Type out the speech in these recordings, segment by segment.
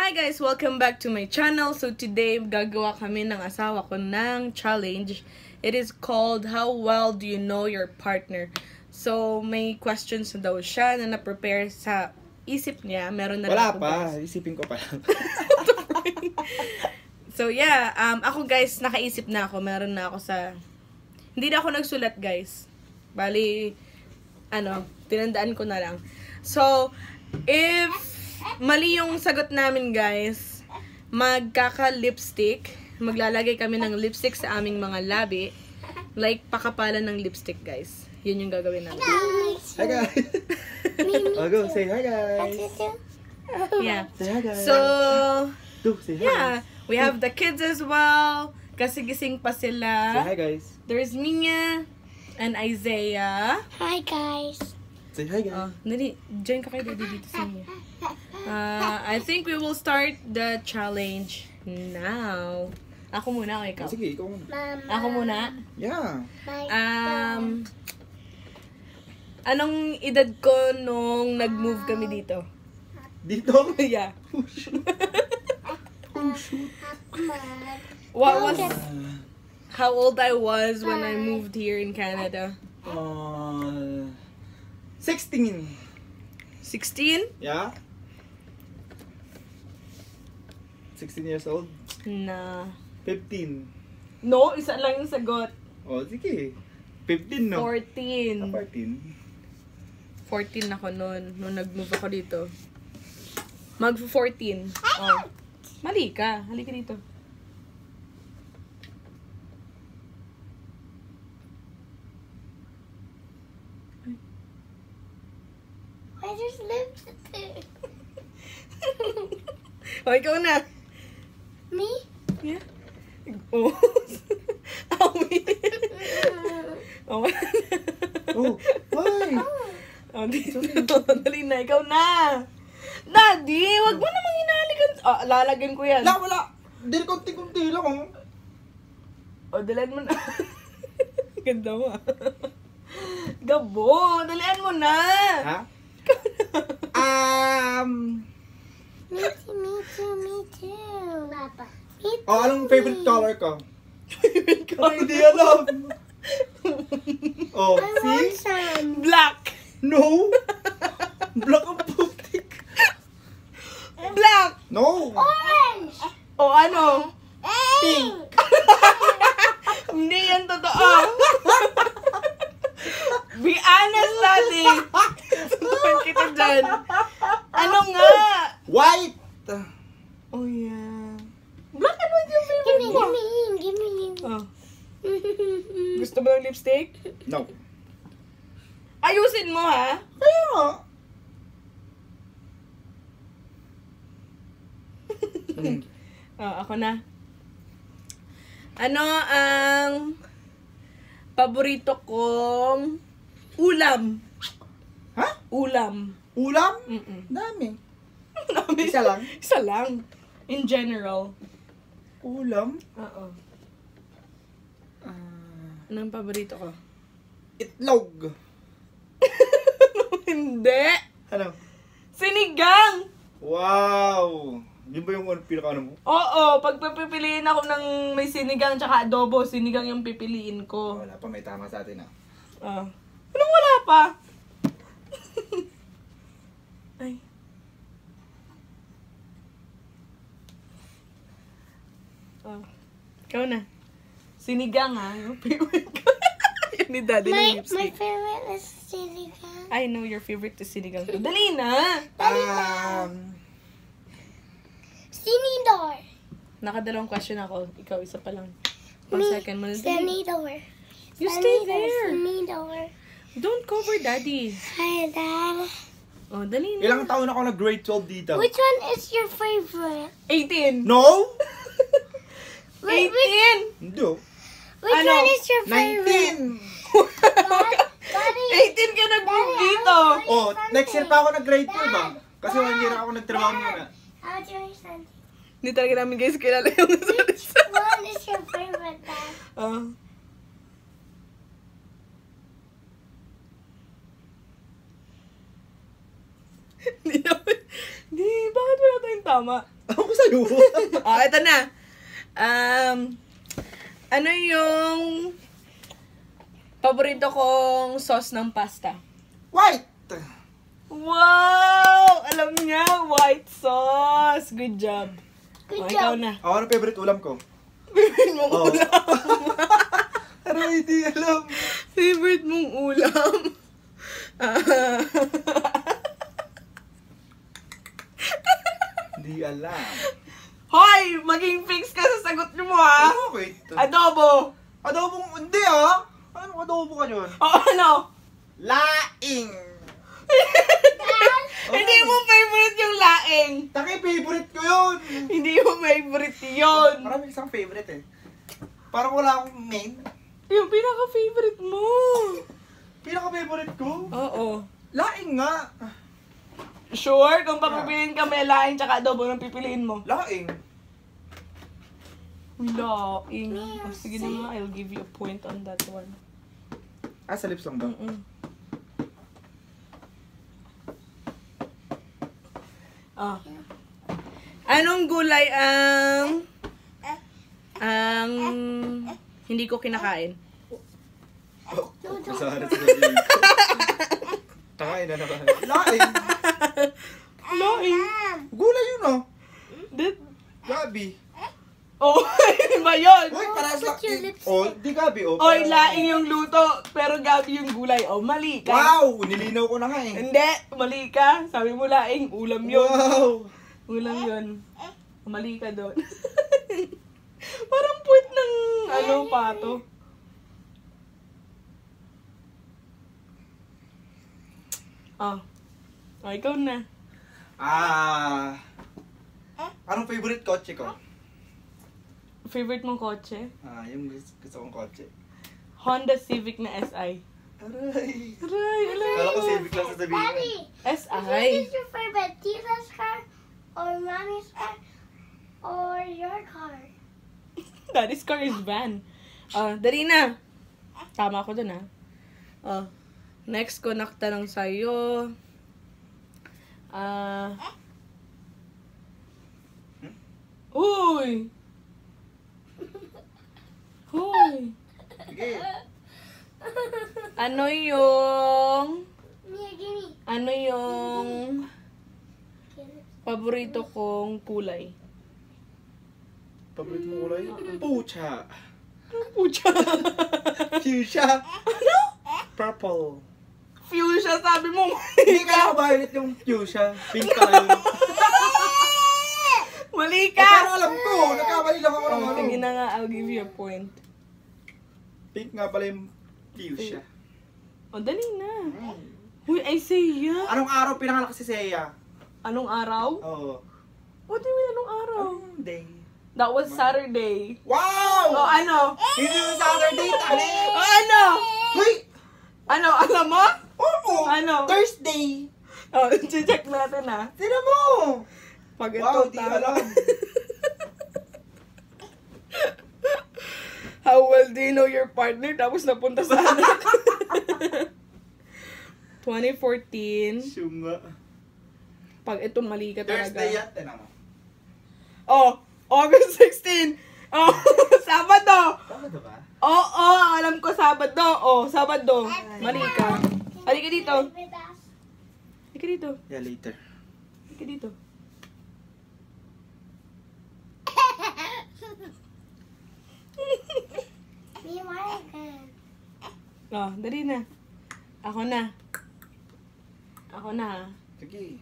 Hi guys! Welcome back to my channel. So today, gagawa kami ng asawa ko ng challenge. It is called, How Well Do You Know Your Partner? So, may questions na daw siya na na-prepare sa isip niya. Meron na wala ako, pa. guys. Isipin ko pa lang. So yeah, ako guys, nakaisip na ako. Meron na ako sa... Hindi na ako nagsulat guys. Bali, tinandaan ko na lang. So, if mali yung sagot namin guys, magkaka-lipstick. Maglalagay kami ng lipstick sa aming mga labi. Like, pakapalan ng lipstick guys. Yun yung gagawin namin. Hi guys! I'll go say hi guys! Yeah. Say hi guys! So, Say hi yeah. guys. We have the kids as well. Kasi gising pa Say sila. hi guys! There's Minya and Isaiah. Hi guys. Say hi guys! Oh, dali, join ka kay Daddy dito sa inyo. I think we will start the challenge now. Ako muna o ikaw? Sige, ikaw muna. Mama. Ako muna? Yeah. Anong edad ko nung nag-move kami dito? Dito? Yeah. Oh shoot. What was... How old I was when I moved here in Canada? 16. 16? Yeah? 16 years old? Nah. 15. No, isa lang yung sagot. Oh, sige. 15, no? 14. 14. 14 ako noon, nung nag-move ako dito. Mag-14. Oh. Mali ka. Halika dito. Why there's lipstick? Oh, ikaw na. Me? Yeah. Oh. Awi. Oh. Oh, why? Oh, dito. Dali na, ikaw na. Daddy, wag mo namang hinalikan. Lalagyan ko yan. Wala. Dili konti-konti lang, oh. Oh, dalian mo na. Ganda mo, ah. Gabo, dalian mo na. Ha? Me too. Papa. Me too. Oh, anong favorite color ko? Favorite Oh, hindi alam. Oh, I want see? some. Black. No. Black ang putik. Black. No. Orange. O ano? Pink. Hindi yan totoo. Be honest, Daddy. Suntukan kita dyan. Ano nga? White. Oh, yeah. Black ano yung favorite Give mo? me. Oh. Gusto mo ng lipstick? No. Ayusin mo, ha? Kaya nga. Oh, ako na. Ano ang paborito kong ulam? Ha? Ulam. Ulam? Mm-mm. Dami. Dami. Isa lang? Isa lang. In general. Ulam? Oo. Anong paborito ko? Itlog. Hindi. Ano? Sinigang! Wow. Yun ba yung pinaka-ano mo? Oo, pag pipiliin ako ng may sinigang tsaka adobo, sinigang yung pipiliin ko. Wala pa, may tama sa atin, ah. Anong wala pa? Ay. Oh. Ikaw na. Sinigang, ha? Yung favorite ko. Yun ni Daddy ng My lipstick. favorite is sinigang. I know your favorite is sinigang. Dali na! Sinidor. Nakadalawang question ako. Ikaw, isa pa lang. Pang Me. second mo na. Sinidor. You stay there. Sinidor. Don't cover Daddy. Hi, Dad. Oh, dali na. Ilang taon ako nag-grade 12 dito? Which one is your favorite? 18. No! 18! Hindi, oh. Which Ano? one is your favorite? 19! Daddy. 18 ka nag-move Daddy, dito. Oh, next year pa ako nag-grade 12, ah. Kasi 1 year ako nagtrabaho muna. I'll tell you something. Hindi talaga namin guys kilala yung Which one is your favorite, Dad? Di, bakit wala tayong tama. Ako sa'yo. Ito na. Ano yung paborito kong sauce ng pasta? White! Wow! Alam niya, white sauce. Good job. Good Ikaw job. na. Ako, ano favorite ulam ko? Favorite mong Oh. ulam. Ano, hindi alam. Favorite mong ulam. Hindi alam. Hoy! Maging fix ka sa sagot mo, ha? Wait. Adobo. Adobong, hindi ah. Ano adobo ka yun? O ano? Laing! Hindi mo favorite yung laing. Taki, favorite ko yun! Hindi mo favorite yun. Marami isang favorite eh. Parang wala akong main. Yung pinaka-favorite mo. Pinaka-favorite ko? Oo. Laing nga. Sure? Kung papipiliin ka may laing tsaka adobo, anong pipiliin mo? Laing. Laing. Oh, sige na nga, I'll give you a point on that one. Ah, sa lips lang ba? Ah. Anong gulay ang hindi ko kinakain? Oh, kasara sa sabihin ko. Takain na naman. Laing. Laing. Gulay yun oh. Gabi. Oh, ba yun? Uy, parehas lang. Put your lips Oh, di gabi oh. Oy, laing yung luto, pero gabi yung gulay. Oh, mali ka. Wow! Nilinaw ko na nga eh. Hindi, mali ka. Sabi mo laing, ulam yun. Wow! Ulam yun. Mali ka doon. Parang puwit ng pato. Oh, ikaw na. Anong favorite kotse ko? Favorite mong kotse? Yung gusto kong kotse. Honda Civic na SI. Aray! Aray, aray. Kala ko Civic lang sasabihin. Daddy, SI? which is your favorite? Tita's car or mommy's car or your car? Daddy's car is van. Dali na. Tama ko dun, next ko nakatanong sa'yo. Uy! Hoy! Sige. Ano yung Mia, gimme. Ano yung paborito kong kulay? Paborito mo kulay? Pucha! Pucha! Fuchsia! Ano? Purple. Fuchsia, sabi mo. Hindi ka violet yung fuchsia. Pink ka yun. Mali Pero ka! alam ko, nagkamali lang ako ng ano. Sige na nga, I'll give you a point. Pink nga pala yung fuchsia. Dali na. Uy, Isaiah. Anong araw pinanganak si Seiya? Anong araw? Oo. What do you mean, anong araw? Anong day? That was Saturday. Wow! Ano? Hindi yung Saturday, tali! Ano? Hoy! Ano, alam mo? Oo! Ano? Thursday! Check natin Sino mo? Pag ito, Wow, di tama. alam. How well do you know your partner? Tapos napunta sa anak. 2014. Syunga. Pag ito, mali ka talaga. Thursday yan, tinan mo. August 16. Sabado. Tama na ba? Alam ko Sabado. Sabado. Mali ka. Halika dito. Halika dito. Yeah, later. Halika dito. Me, why again? Dali na. Ako na. Ha. Sige.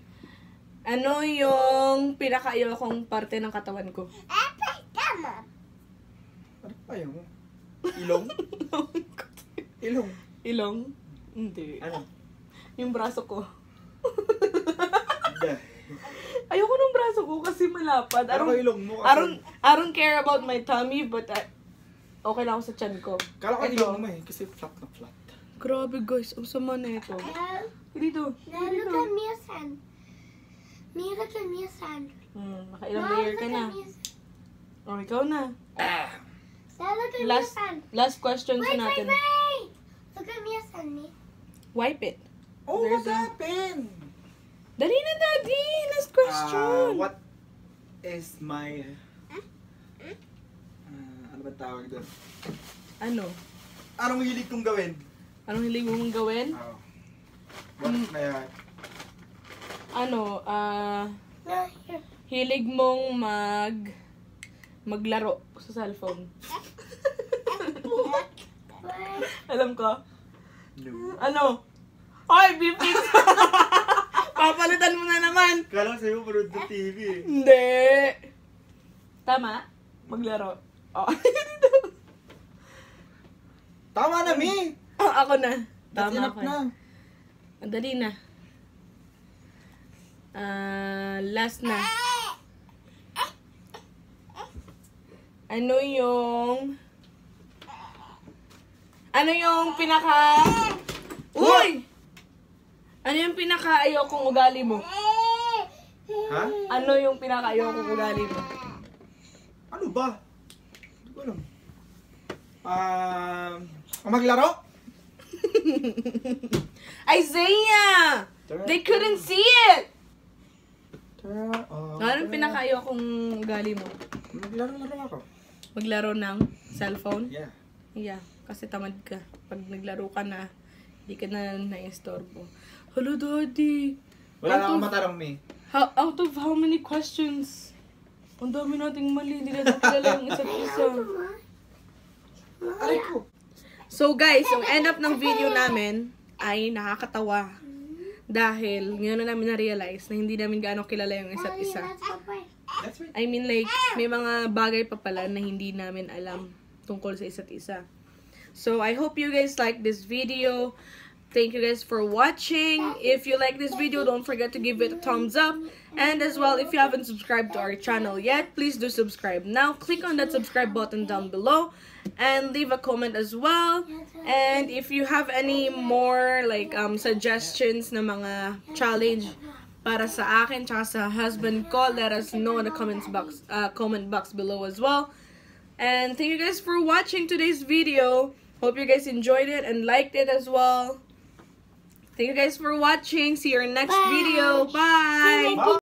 Ano yung pinaka-ayokong parte ng katawan ko? Tama. Ano pa yun? Ilong? Ilong? Ilong? Hindi. Ano? Yung braso ko. Hindi. Ayoko ng braso ko kasi malapad. Ano ka ilong mo? I don't care about my tummy, but okay lang ako sa tiyan ko. Kala ko Ito. ilong mo eh, kasi flat na flat. Grabe guys, ang sama na ito. Now, Dito. now look at Mia's hand. Mia, look at Mia's hand. Makailang Mom, layer look ka at na. Mia's hand. Ikaw na. Now look at Mia's hand. Last question Wait, sa natin. wait! Look at Mia's hand, Mia. Wipe it. Oh, There's what happened? Dali na, Daddy! Last question. What is my... ano ba tawag doon? Ano? Anong hilig kong gawin? Anong hilig mong gawin? What na yan? Ano, No, here. hilig mong maglaro sa cellphone. Alam ko. No. Ano? Ay, bipix! Papalitan mo na naman! Kala ko sa'yo panood ng TV eh. Hindi! Tama? Maglaro. Oh. Tama na, Mi! Ako na. That's Tama enough ako. na. Madali na. Last na. Ano yung pinaka... Uy! Ano yung pinaka ayokong ugali mo? Ha? Ano yung pinaka ayokong ugali mo? Ano ba? Hindi ko alam. Maglaro? Isaiah! They couldn't see it! Ano yung pinaka ayokong ugali mo? Maglaro ako. Maglaro ng cellphone? Yeah. Yeah, kasi tamad ka. Pag naglaro ka na, di ka na na-istorbo. Hello, Daddy! Wala na akong matarang, Mi. Out of how many questions? Ang dami nating mali. Hindi natin kilala yung isa't isa. Aray ko. So guys, yung end up ng video namin ay nakakatawa. Dahil ngayon na namin na-realize na hindi namin gaano kilala yung isa't isa. That's right. I mean like, may mga bagay pa pala na hindi namin alam tungkol sa isa't isa. So I hope you guys like this video. Thank you guys for watching. If you like this video, don't forget to give it a thumbs up. And as well, if you haven't subscribed to our channel yet, please do subscribe now. Click on that subscribe button down below and leave a comment as well. And if you have any more like suggestions na mga challenge para sa akin tsaka sa husband ko, let us know in the comment box below as well. And thank you guys for watching today's video. Hope you guys enjoyed it and liked it as well. Thank you guys for watching. See you in our next video. Bye!